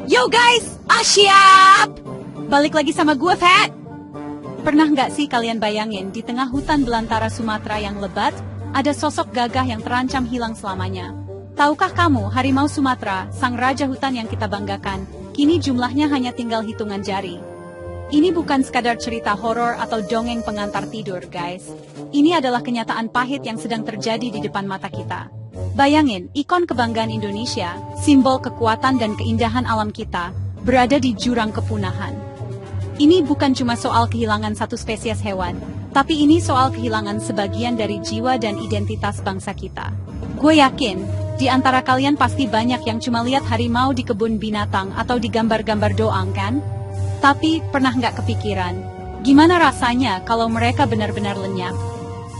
Yo guys, siap! Balik lagi sama gue, Fat. Pernah nggak sih kalian bayangin di tengah hutan belantara Sumatera yang lebat, ada sosok gagah yang terancam hilang selamanya? Tahukah kamu, harimau Sumatera, sang raja hutan yang kita banggakan, kini jumlahnya hanya tinggal hitungan jari. Ini bukan sekadar cerita horor atau dongeng pengantar tidur, guys. Ini adalah kenyataan pahit yang sedang terjadi di depan mata kita. Bayangin, ikon kebanggaan Indonesia, simbol kekuatan dan keindahan alam kita, berada di jurang kepunahan. Ini bukan cuma soal kehilangan satu spesies hewan, tapi ini soal kehilangan sebagian dari jiwa dan identitas bangsa kita. Gue yakin, di antara kalian pasti banyak yang cuma lihat harimau di kebun binatang atau di gambar-gambar doang, kan? Tapi pernah nggak kepikiran, gimana rasanya kalau mereka benar-benar lenyap?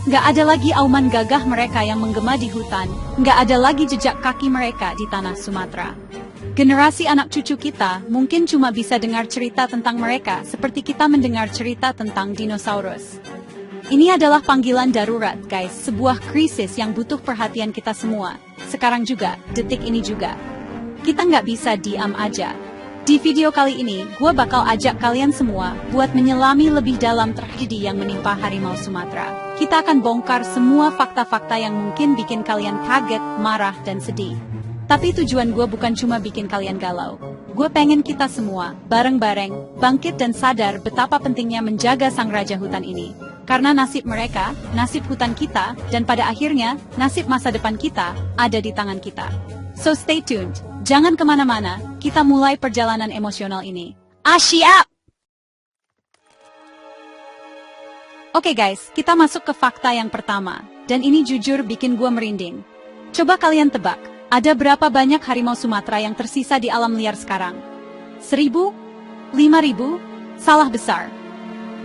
Nggak ada lagi auman gagah mereka yang menggema di hutan, nggak ada lagi jejak kaki mereka di tanah Sumatera. Generasi anak cucu kita mungkin cuma bisa dengar cerita tentang mereka seperti kita mendengar cerita tentang dinosaurus. Ini adalah panggilan darurat, guys, sebuah krisis yang butuh perhatian kita semua. Sekarang juga, detik ini juga. Kita nggak bisa diam aja. Di video kali ini, gue bakal ajak kalian semua buat menyelami lebih dalam tragedi yang menimpa harimau Sumatera. Kita akan bongkar semua fakta-fakta yang mungkin bikin kalian kaget, marah, dan sedih. Tapi tujuan gue bukan cuma bikin kalian galau. Gue pengen kita semua, bareng-bareng, bangkit dan sadar betapa pentingnya menjaga sang raja hutan ini. Karena nasib mereka, nasib hutan kita, dan pada akhirnya, nasib masa depan kita, ada di tangan kita. So stay tuned, jangan kemana-mana, kita mulai perjalanan emosional ini. Siap! Oke guys, kita masuk ke fakta yang pertama, dan ini jujur bikin gue merinding. Coba kalian tebak, ada berapa banyak harimau Sumatera yang tersisa di alam liar sekarang? 1.000? 5.000? Salah besar.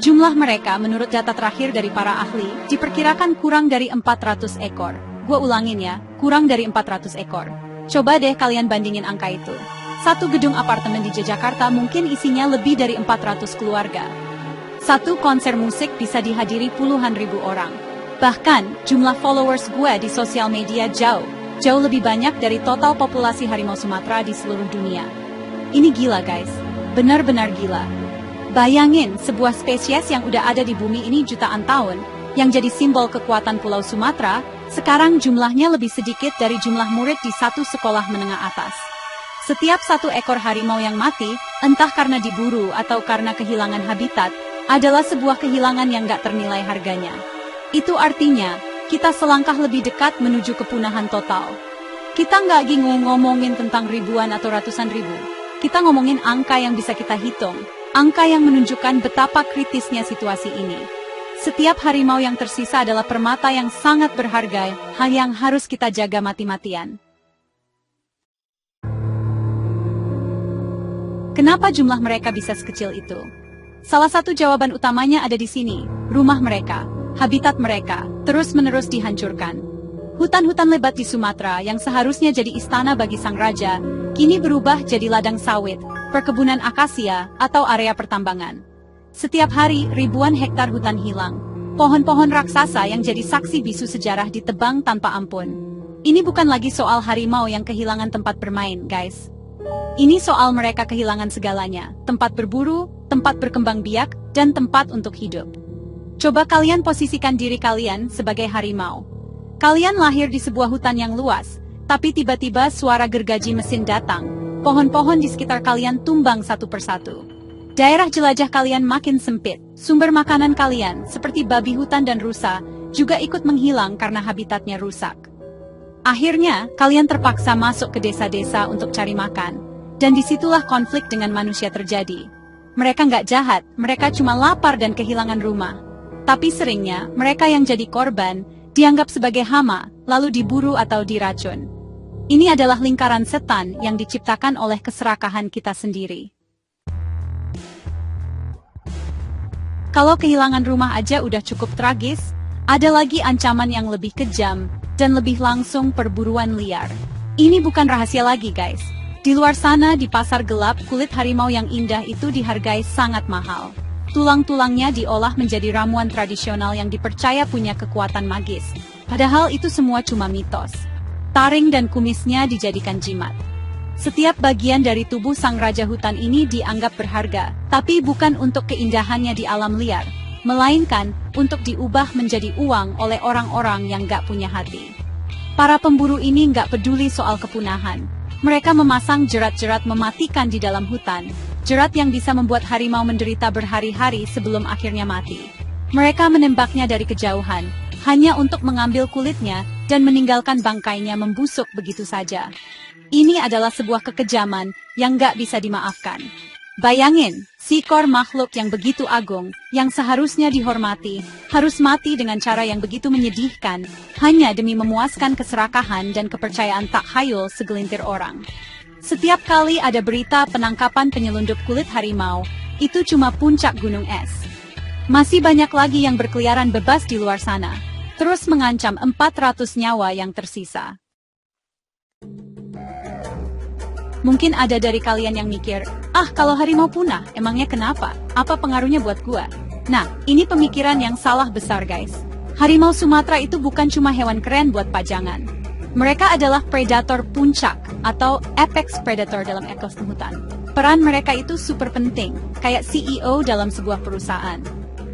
Jumlah mereka menurut data terakhir dari para ahli, diperkirakan kurang dari 400 ekor. Gue ulangin ya, kurang dari 400 ekor. Coba deh kalian bandingin angka itu. Satu gedung apartemen di Jakarta mungkin isinya lebih dari 400 keluarga. Satu konser musik bisa dihadiri puluhan ribu orang. Bahkan, jumlah followers gue di sosial media jauh lebih banyak dari total populasi harimau Sumatera di seluruh dunia. Ini gila guys, benar-benar gila. Bayangin, sebuah spesies yang udah ada di bumi ini jutaan tahun, yang jadi simbol kekuatan Pulau Sumatera, sekarang jumlahnya lebih sedikit dari jumlah murid di satu sekolah menengah atas. Setiap satu ekor harimau yang mati, entah karena diburu atau karena kehilangan habitat, adalah sebuah kehilangan yang gak ternilai harganya. Itu artinya, kita selangkah lebih dekat menuju kepunahan total. Kita nggak lagi ngomongin tentang ribuan atau ratusan ribu. Kita ngomongin angka yang bisa kita hitung, angka yang menunjukkan betapa kritisnya situasi ini. Setiap harimau yang tersisa adalah permata yang sangat berharga, hal yang harus kita jaga mati-matian. Kenapa jumlah mereka bisa sekecil itu? Salah satu jawaban utamanya ada di sini, rumah mereka, habitat mereka, terus-menerus dihancurkan. Hutan-hutan lebat di Sumatera yang seharusnya jadi istana bagi sang raja, kini berubah jadi ladang sawit, perkebunan akasia, atau area pertambangan. Setiap hari, ribuan hektar hutan hilang. Pohon-pohon raksasa yang jadi saksi bisu sejarah ditebang tanpa ampun. Ini bukan lagi soal harimau yang kehilangan tempat bermain, guys. Ini soal mereka kehilangan segalanya, tempat berburu, tempat berkembang biak, dan tempat untuk hidup. Coba kalian posisikan diri kalian sebagai harimau. Kalian lahir di sebuah hutan yang luas, tapi tiba-tiba suara gergaji mesin datang. Pohon-pohon di sekitar kalian tumbang satu persatu. Daerah jelajah kalian makin sempit, sumber makanan kalian, seperti babi hutan dan rusa, juga ikut menghilang karena habitatnya rusak. Akhirnya, kalian terpaksa masuk ke desa-desa untuk cari makan, dan disitulah konflik dengan manusia terjadi. Mereka nggak jahat, mereka cuma lapar dan kehilangan rumah. Tapi seringnya, mereka yang jadi korban, dianggap sebagai hama, lalu diburu atau diracun. Ini adalah lingkaran setan yang diciptakan oleh keserakahan kita sendiri. Kalau kehilangan rumah aja udah cukup tragis, ada lagi ancaman yang lebih kejam, dan lebih langsung perburuan liar. Ini bukan rahasia lagi guys. Di luar sana di pasar gelap, kulit harimau yang indah itu dihargai sangat mahal. Tulang-tulangnya diolah menjadi ramuan tradisional yang dipercaya punya kekuatan magis. Padahal itu semua cuma mitos. Taring dan kumisnya dijadikan jimat. Setiap bagian dari tubuh sang raja hutan ini dianggap berharga, tapi bukan untuk keindahannya di alam liar, melainkan untuk diubah menjadi uang oleh orang-orang yang gak punya hati. Para pemburu ini gak peduli soal kepunahan. Mereka memasang jerat-jerat mematikan di dalam hutan, jerat yang bisa membuat harimau menderita berhari-hari sebelum akhirnya mati. Mereka menembaknya dari kejauhan, hanya untuk mengambil kulitnya dan meninggalkan bangkainya membusuk begitu saja. Ini adalah sebuah kekejaman yang gak bisa dimaafkan. Bayangin, seekor makhluk yang begitu agung, yang seharusnya dihormati, harus mati dengan cara yang begitu menyedihkan, hanya demi memuaskan keserakahan dan kepercayaan tak hayul segelintir orang. Setiap kali ada berita penangkapan penyelundup kulit harimau, itu cuma puncak gunung es. Masih banyak lagi yang berkeliaran bebas di luar sana, terus mengancam 400 nyawa yang tersisa. Mungkin ada dari kalian yang mikir, kalau harimau punah, emangnya kenapa? Apa pengaruhnya buat gua? Nah, ini pemikiran yang salah besar guys. Harimau Sumatera itu bukan cuma hewan keren buat pajangan. Mereka adalah predator puncak atau apex predator dalam ekosistem hutan. Peran mereka itu super penting, kayak CEO dalam sebuah perusahaan.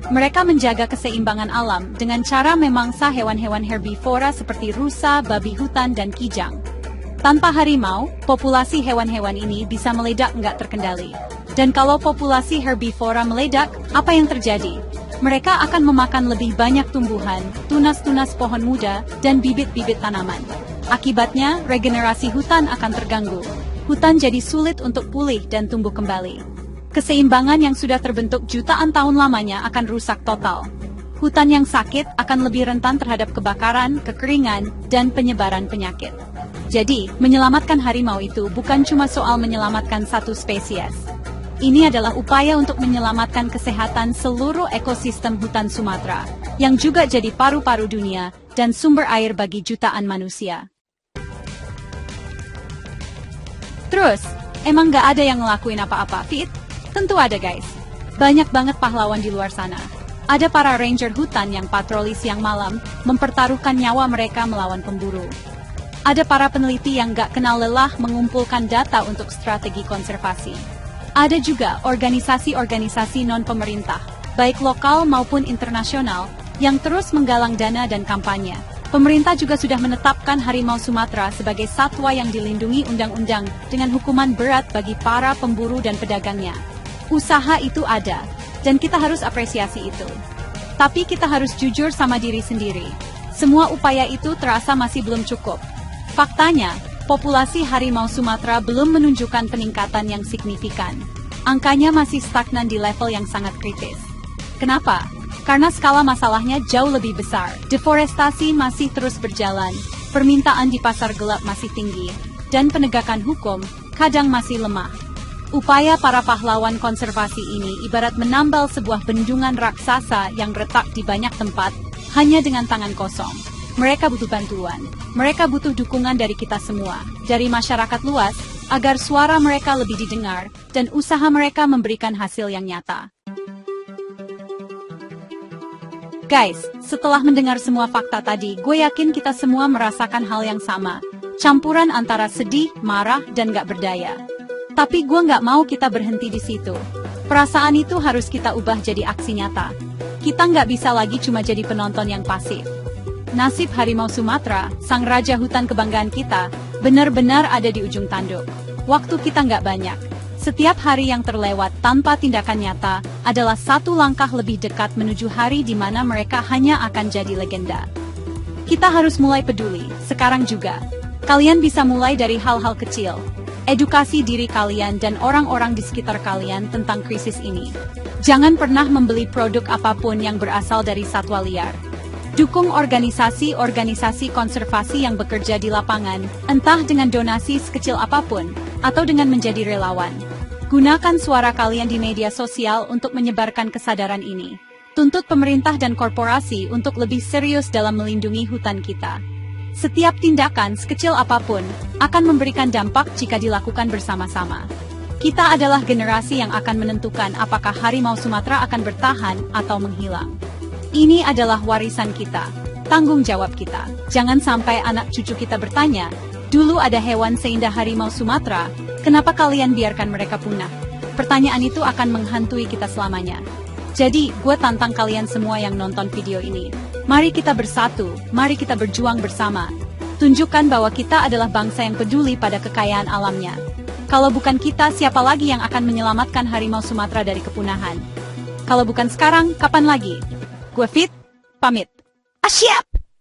Mereka menjaga keseimbangan alam dengan cara memangsa hewan-hewan herbivora seperti rusa, babi hutan, dan kijang. Tanpa harimau, populasi hewan-hewan ini bisa meledak nggak terkendali. Dan kalau populasi herbivora meledak, apa yang terjadi? Mereka akan memakan lebih banyak tumbuhan, tunas-tunas pohon muda, dan bibit-bibit tanaman. Akibatnya, regenerasi hutan akan terganggu. Hutan jadi sulit untuk pulih dan tumbuh kembali. Keseimbangan yang sudah terbentuk jutaan tahun lamanya akan rusak total. Hutan yang sakit akan lebih rentan terhadap kebakaran, kekeringan, dan penyebaran penyakit. Jadi, menyelamatkan harimau itu bukan cuma soal menyelamatkan satu spesies. Ini adalah upaya untuk menyelamatkan kesehatan seluruh ekosistem hutan Sumatera, yang juga jadi paru-paru dunia dan sumber air bagi jutaan manusia. Terus, emang gak ada yang ngelakuin apa-apa, Fit? Tentu ada guys. Banyak banget pahlawan di luar sana. Ada para ranger hutan yang patroli siang malam, mempertaruhkan nyawa mereka melawan pemburu. Ada para peneliti yang gak kenal lelah mengumpulkan data untuk strategi konservasi. Ada juga organisasi-organisasi non-pemerintah, baik lokal maupun internasional, yang terus menggalang dana dan kampanye. Pemerintah juga sudah menetapkan harimau Sumatera sebagai satwa yang dilindungi undang-undang dengan hukuman berat bagi para pemburu dan pedagangnya. Usaha itu ada, dan kita harus apresiasi itu. Tapi kita harus jujur sama diri sendiri. Semua upaya itu terasa masih belum cukup. Faktanya, populasi harimau Sumatera belum menunjukkan peningkatan yang signifikan. Angkanya masih stagnan di level yang sangat kritis. Kenapa? Karena skala masalahnya jauh lebih besar. Deforestasi masih terus berjalan, permintaan di pasar gelap masih tinggi, dan penegakan hukum kadang masih lemah. Upaya para pahlawan konservasi ini ibarat menambal sebuah bendungan raksasa yang retak di banyak tempat, hanya dengan tangan kosong. Mereka butuh bantuan. Mereka butuh dukungan dari kita semua, dari masyarakat luas, agar suara mereka lebih didengar, dan usaha mereka memberikan hasil yang nyata. Guys, setelah mendengar semua fakta tadi, gue yakin kita semua merasakan hal yang sama. Campuran antara sedih, marah, dan gak berdaya. Tapi gue gak mau kita berhenti di situ. Perasaan itu harus kita ubah jadi aksi nyata. Kita gak bisa lagi cuma jadi penonton yang pasif. Nasib harimau Sumatera, sang raja hutan kebanggaan kita, benar-benar ada di ujung tanduk. Waktu kita nggak banyak. Setiap hari yang terlewat tanpa tindakan nyata adalah satu langkah lebih dekat menuju hari di mana mereka hanya akan jadi legenda. Kita harus mulai peduli, sekarang juga. Kalian bisa mulai dari hal-hal kecil. Edukasi diri kalian dan orang-orang di sekitar kalian tentang krisis ini. Jangan pernah membeli produk apapun yang berasal dari satwa liar. Dukung organisasi-organisasi konservasi yang bekerja di lapangan, entah dengan donasi sekecil apapun, atau dengan menjadi relawan. Gunakan suara kalian di media sosial untuk menyebarkan kesadaran ini. Tuntut pemerintah dan korporasi untuk lebih serius dalam melindungi hutan kita. Setiap tindakan, sekecil apapun, akan memberikan dampak jika dilakukan bersama-sama. Kita adalah generasi yang akan menentukan apakah harimau Sumatera akan bertahan atau menghilang. Ini adalah warisan kita, tanggung jawab kita. Jangan sampai anak cucu kita bertanya, Dulu ada hewan seindah harimau Sumatera, kenapa kalian biarkan mereka punah? Pertanyaan itu akan menghantui kita selamanya. Jadi, gue tantang kalian semua yang nonton video ini. Mari kita bersatu, mari kita berjuang bersama. Tunjukkan bahwa kita adalah bangsa yang peduli pada kekayaan alamnya. Kalau bukan kita, siapa lagi yang akan menyelamatkan harimau Sumatera dari kepunahan? Kalau bukan sekarang, kapan lagi? Gue Fit, pamit. Siap!